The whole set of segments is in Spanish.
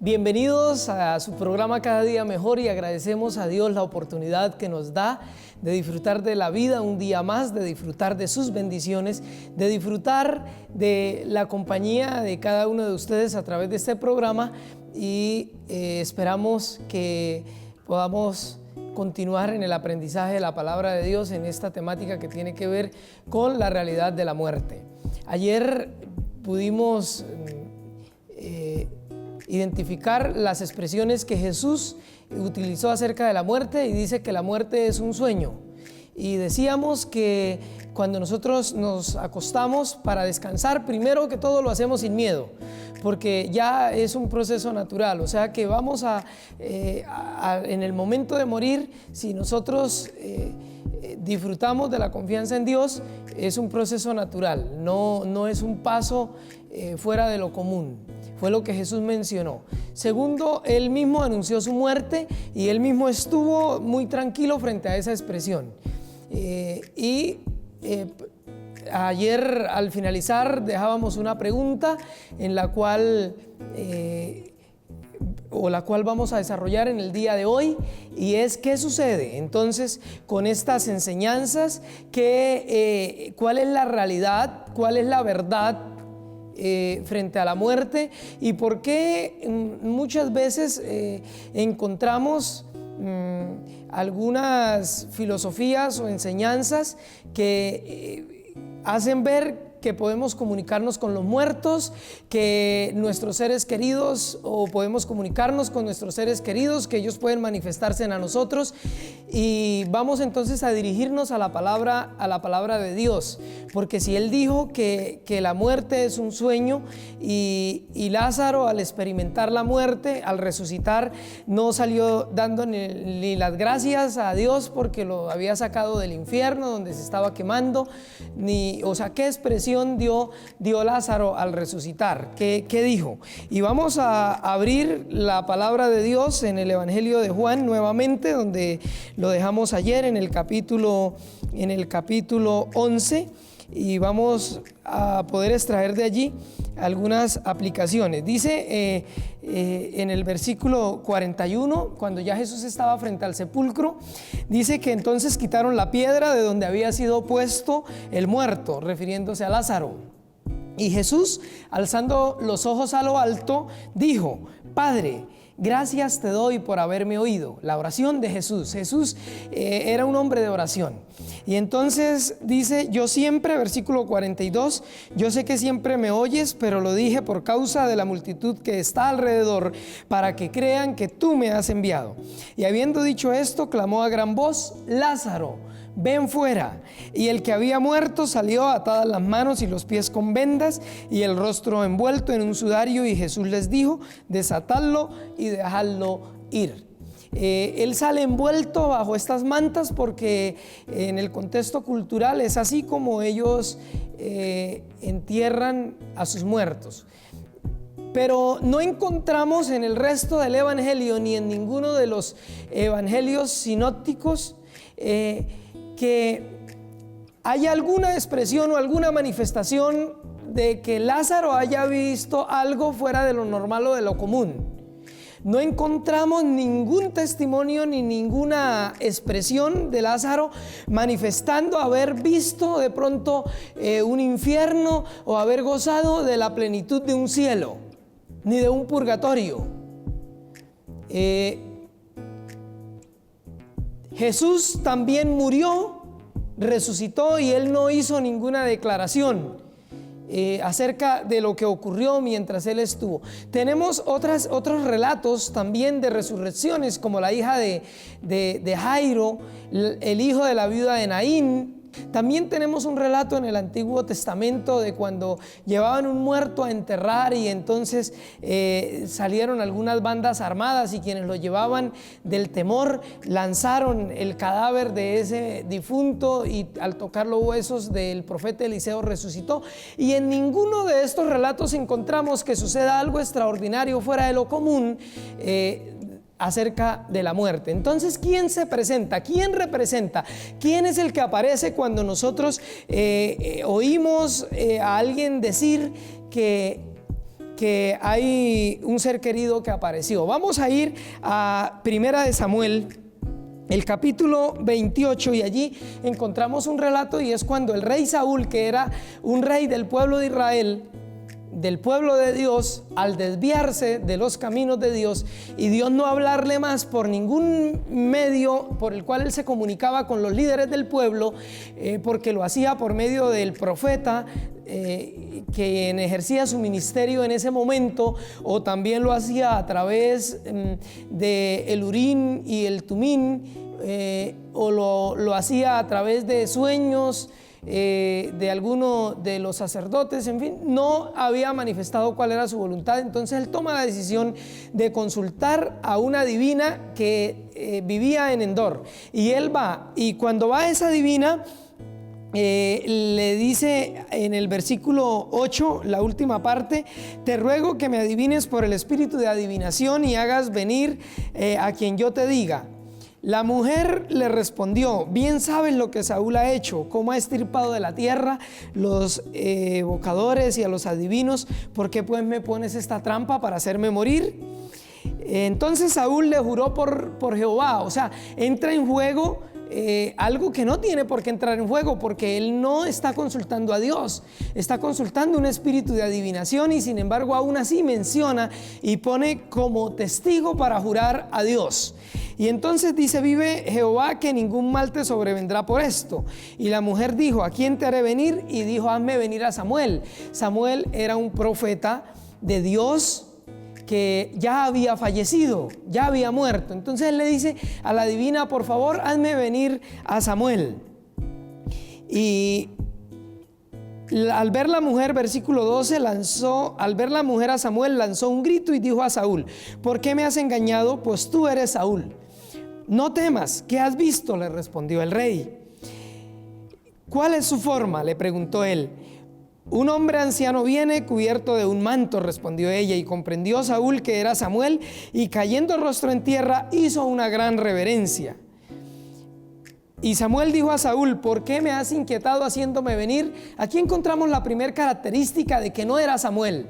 Bienvenidos a su programa Cada Día Mejor y agradecemos a Dios la oportunidad que nos da de disfrutar de la vida un día más, de disfrutar de sus bendiciones, de disfrutar de la compañía de cada uno de ustedes a través de este programa y esperamos que podamos continuar en el aprendizaje de la palabra de Dios en esta temática que tiene que ver con la realidad de la muerte. Ayer pudimos identificar las expresiones que Jesús utilizó acerca de la muerte y dice que la muerte es un sueño. Y decíamos que cuando nosotros nos acostamos para descansar, primero que todo lo hacemos sin miedo, porque ya es un proceso natural, o sea que vamos en el momento de morir, si nosotros disfrutamos de la confianza en Dios, es un proceso natural, no es un paso fuera de lo común. Fue lo que Jesús mencionó. Segundo, Él mismo anunció su muerte y Él mismo estuvo muy tranquilo frente a esa expresión. Ayer al finalizar dejábamos una pregunta en la cual vamos a desarrollar en el día de hoy, y es ¿qué sucede entonces con estas enseñanzas? ¿Cuál es la realidad? ¿Cuál es la verdad frente a la muerte? ¿Y por qué muchas veces encontramos algunas filosofías o enseñanzas que hacen ver que podemos comunicarnos con los muertos, que nuestros seres queridos, o podemos comunicarnos con nuestros seres queridos, que ellos pueden manifestarse en nosotros? Y vamos entonces a dirigirnos a la palabra de Dios, porque si Él dijo que la muerte es un sueño y Lázaro, al experimentar la muerte, al resucitar, no salió dando ni las gracias a Dios porque lo había sacado del infierno donde se estaba quemando, ¿qué expresión dio Lázaro al resucitar? ¿Qué dijo? Y vamos a abrir la palabra de Dios en el Evangelio de Juan nuevamente, donde lo dejamos ayer en el capítulo 11, y vamos a poder extraer de allí algunas aplicaciones. Dice en el versículo 41, cuando ya Jesús estaba frente al sepulcro, dice que entonces quitaron la piedra de donde había sido puesto el muerto, refiriéndose a Lázaro. Y Jesús, alzando los ojos a lo alto, dijo: Padre, gracias te doy por haberme oído. La oración de Jesús. Jesús era un hombre de oración. Y entonces dice: yo siempre, versículo 42, yo sé que siempre me oyes, pero lo dije por causa de la multitud que está alrededor, para que crean que tú me has enviado. Y habiendo dicho esto, clamó a gran voz: Lázaro, ven fuera. Y el que había muerto salió, atadas las manos y los pies con vendas y el rostro envuelto en un sudario, y Jesús les dijo: desatadlo y dejadlo ir. Él sale envuelto bajo estas mantas porque en el contexto cultural es así como ellos entierran a sus muertos. Pero no encontramos en el resto del evangelio ni en ninguno de los evangelios sinópticos que haya alguna expresión o alguna manifestación de que Lázaro haya visto algo fuera de lo normal o de lo común. No encontramos ningún testimonio ni ninguna expresión de Lázaro manifestando haber visto de pronto un infierno o haber gozado de la plenitud de un cielo, ni de un purgatorio. Jesús también murió, resucitó, y Él no hizo ninguna declaración acerca de lo que ocurrió mientras Él estuvo. Tenemos otros relatos también de resurrecciones, como la hija de Jairo, el hijo de la viuda de Naín. También tenemos un relato en el Antiguo Testamento de cuando llevaban un muerto a enterrar, y entonces salieron algunas bandas armadas, y quienes lo llevaban del temor lanzaron el cadáver de ese difunto, y al tocar los huesos del profeta Eliseo resucitó. Y en ninguno de estos relatos encontramos que suceda algo extraordinario fuera de lo común acerca de la muerte. Entonces, ¿quién se presenta? ¿Quién representa? ¿Quién es el que aparece cuando nosotros oímos a alguien decir que que hay un ser querido que apareció. Vamos a ir a Primera de Samuel, el capítulo 28, y allí encontramos un relato, y es cuando el rey Saúl, que era un rey del pueblo de Israel, del pueblo de Dios, al desviarse de los caminos de Dios y Dios no hablarle más por ningún medio por el cual él se comunicaba con los líderes del pueblo, porque lo hacía por medio del profeta, quien ejercía su ministerio en ese momento, o también lo hacía a través de el Urim y el Tumim, o lo hacía a través de sueños de alguno de los sacerdotes. En fin, no había manifestado cuál era su voluntad. Entonces él toma la decisión de consultar a una divina que vivía en Endor, y él va, y cuando va a esa divina, le dice en el versículo 8, la última parte: te ruego que me adivines por el espíritu de adivinación y hagas venir a quien yo te diga. La mujer le respondió: bien sabes lo que Saúl ha hecho, cómo ha extirpado de la tierra los evocadores y a los adivinos. ¿Por qué pues me pones esta trampa para hacerme morir? Entonces Saúl le juró por Jehová. O sea, entra en juego algo que no tiene por qué entrar en juego, porque él no está consultando a Dios, está consultando un espíritu de adivinación, y sin embargo aún así menciona y pone como testigo para jurar a Dios. Y entonces dice: vive Jehová que ningún mal te sobrevendrá por esto. Y la mujer dijo: ¿a quién te haré venir? Y dijo: hazme venir a Samuel. Samuel era un profeta de Dios que ya había fallecido, ya había muerto. Entonces él le dice a la divina: por favor, hazme venir a Samuel. Y al ver la mujer, versículo 12, al ver la mujer a Samuel, lanzó un grito y dijo a Saúl: ¿por qué me has engañado? Pues tú eres Saúl. No temas, ¿qué has visto?, le respondió el rey. ¿Cuál es su forma?, le preguntó él. Un hombre anciano viene cubierto de un manto, respondió ella, y comprendió Saúl que era Samuel, y cayendo el rostro en tierra hizo una gran reverencia. Y Samuel dijo a Saúl: ¿por qué me has inquietado haciéndome venir? Aquí encontramos la primera característica de que no era Samuel,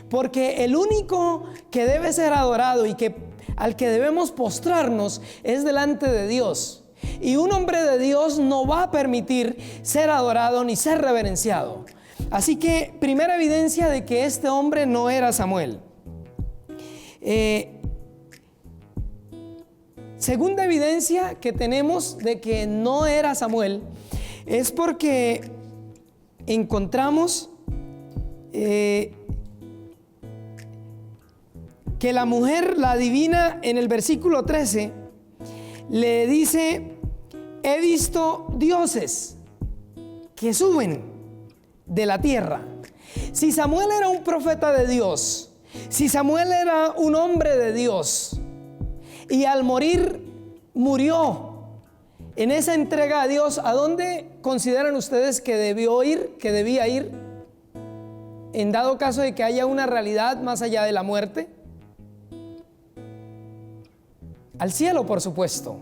porque el único que debe ser adorado y al que debemos postrarnos es delante de Dios. Y un hombre de Dios no va a permitir ser adorado ni ser reverenciado. Así que, primera evidencia de que este hombre no era Samuel. Segunda evidencia que tenemos de que no era Samuel es porque encontramos que la mujer, la divina, en el versículo 13 le dice: he visto dioses que suben de la tierra. Si Samuel era un profeta de Dios, si Samuel era un hombre de Dios, y al morir murió en esa entrega a Dios, ¿a dónde consideran ustedes que debió ir, que debía ir, en dado caso de que haya una realidad más allá de la muerte? Al cielo, por supuesto.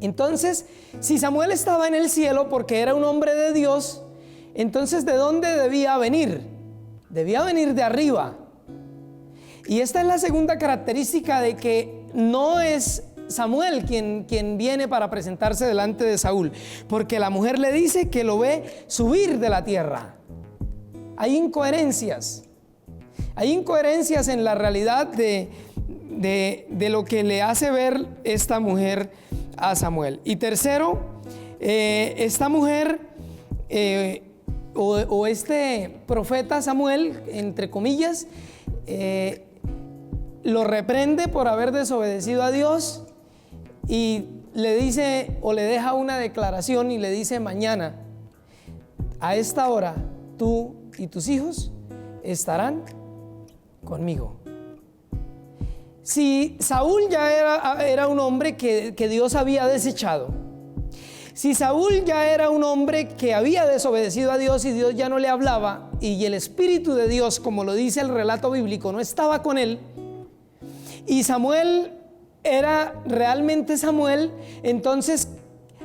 Entonces, si Samuel estaba en el cielo porque era un hombre de Dios, entonces ¿de dónde debía venir? Debía venir de arriba. Y esta es la segunda característica de que no es Samuel quien viene para presentarse delante de Saúl, porque la mujer le dice que lo ve subir de la tierra. Hay incoherencias en la realidad de lo que le hace ver esta mujer a Samuel. Y tercero, esta mujer o este profeta Samuel, entre comillas, lo reprende por haber desobedecido a Dios, y le dice, o le deja una declaración y le dice: mañana a esta hora tú y tus hijos estarán conmigo. Si Saúl ya era un hombre que Dios había desechado, si Saúl ya era un hombre que había desobedecido a Dios y Dios ya no le hablaba, y el Espíritu de Dios, como lo dice el relato bíblico, no estaba con él, y Samuel era realmente Samuel, entonces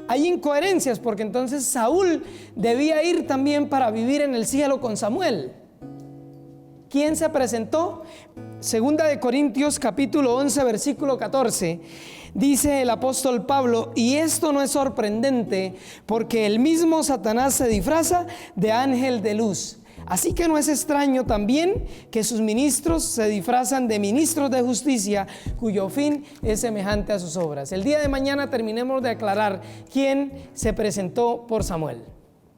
hay incoherencias, porque entonces Saúl debía ir también para vivir en el cielo con Samuel. ¿Quién se presentó? Segunda de Corintios capítulo 11 versículo 14. Dice el apóstol Pablo: y esto no es sorprendente, porque el mismo Satanás se disfraza de ángel de luz. Así que no es extraño también que sus ministros se disfrazan de ministros de justicia, cuyo fin es semejante a sus obras. El día de mañana terminemos de aclarar quién se presentó por Samuel.